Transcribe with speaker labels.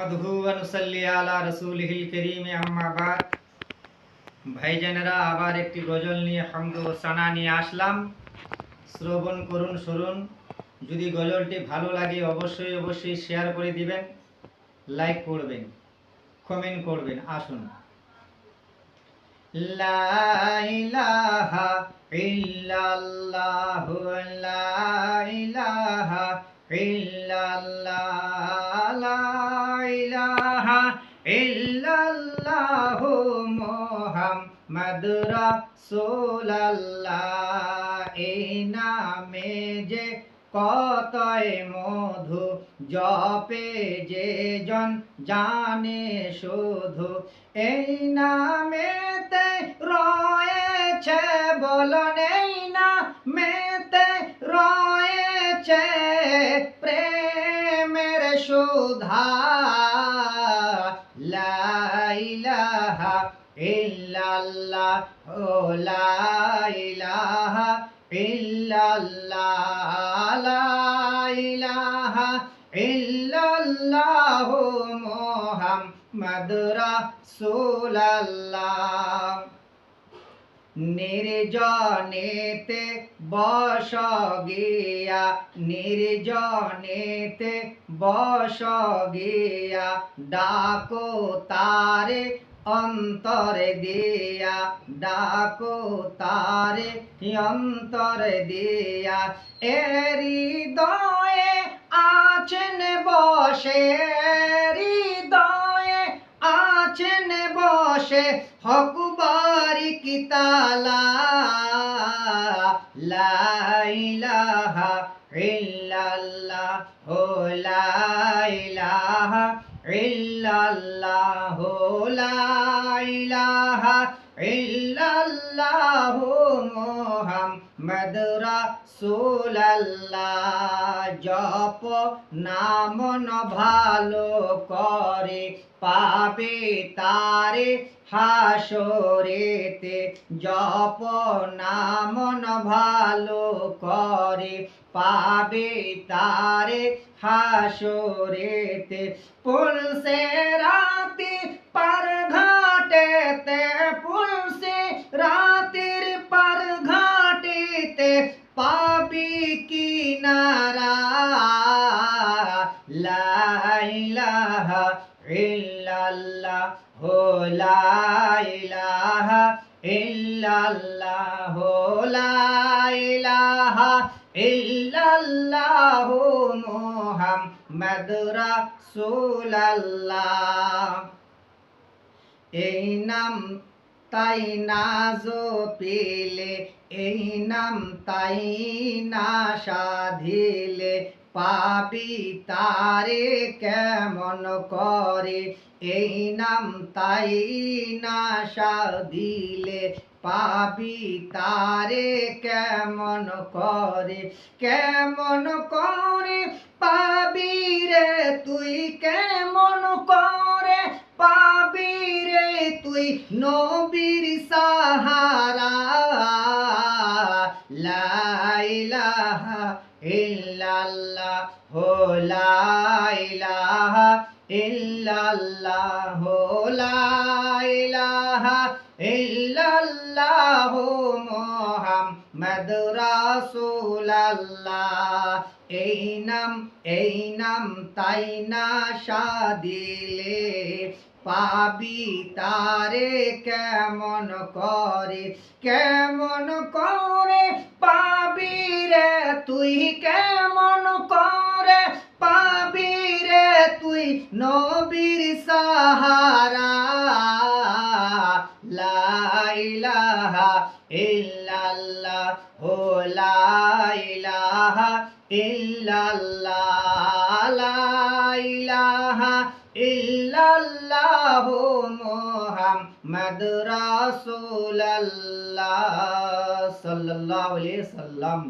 Speaker 1: নাহমাদুহু ওয়া নুসাল্লি আলা রাসূলিহিল কারীম আম্মা বাদ। ভাইজানেরা, আবার একটি গজল নিয়ে হামদ ও সানা নিয়ে আসলাম। শ্রবণ করুন, শুনুন। যদি গজলটি ভালো লাগে অবশ্যই শেয়ার করে দিবেন, লাইক করবেন, কমেন্ট করবেন। আসুন। লা ইলাহা ইল্লাল্লাহু লা ইলাহা ইল্লাল্লাহ লা ইলাহা ইল্লাল্লাহু মুহাম্মাদুর রাসূলুল্লাহ। এই নামে যে কতই মধু, জপে যে জন জানে শুধু। এই নামেতে রয়েছে বলন, এই নামেতে রয়েছে প্রেমের সুধা। লা ইলাহা ইল্লাল্লাহ লা ইলাহা ইল্লাল্লাহ লা ইলাহা ইল্লাল্লাহু মুহাম্মাদুর রাসূলুল্লাহ। নির্জনেতে বস গিয়া, নির্জনেতে বস গিয়া, ডাকো তারে অন্তর দিয়া, ডাকো তারে অন্তর দিয়া। হৃদয়ে আছেন বসে, হৃদয়ে আছেন বসে, হক বারিকি তাআলা। লা ইলাহা ইল্লাল্লাহ লা ইলাহা ইল্লাল্লাহ লা ইলাহা ইল্লাল্লাহ মুহাম্মাদুর রাসূলুল্লাহ। জপ নামন ভালো করে, পাবে তারে হাসরেতে। জপ নামন ভালো করে, পাবে তারে হাসরেতে। পুলসে রাতি পার ঘাটেতে, পুলসে রাতির পার ঘাটেতে, পাবি কিনারা। লা ইলাহা ইল্লাল্লাহ লা ইলাহা ইল্লাল্লাহ লা ইলাহা ইল্লাল্লাহু মুহাম্মাদুর রাসূলুল্লাহ। এই নাম তাই না জপিলে, এই নাম তাই না সাধিলে, পাবি তারে কেমন করে। এই নাম তাই না সাধিলে, পাবি তারে কেমন করে। কেমন করে পাবি রে তুই, কেমন করে পাবি রে তুই নবীর সাহারা। লা ইলাহা ইল্লাল্লাহ লা ইলাহা ইল্লাল্লাহ লা ইলাহা ইল্লাল্লাহ মুহাম্মাদুর রাসূলুল্লাহ। এই নাম তাই না সাধিলে, পাবি তারে কেমন করে। কেমন করে পাবি রে তুই, কেমন করে পাবি রে তুই নবীর সাহারা। লা ইলাহা ইল্লাল্লাহ লা ইলাহা ইল্লাল্লাহ লা ইলাহা ইল্লাল্লাহু মুহাম্মাদুর রাসূলুল্লাহ সাল্লাল্লাহু আলাইহি সাল্লাম।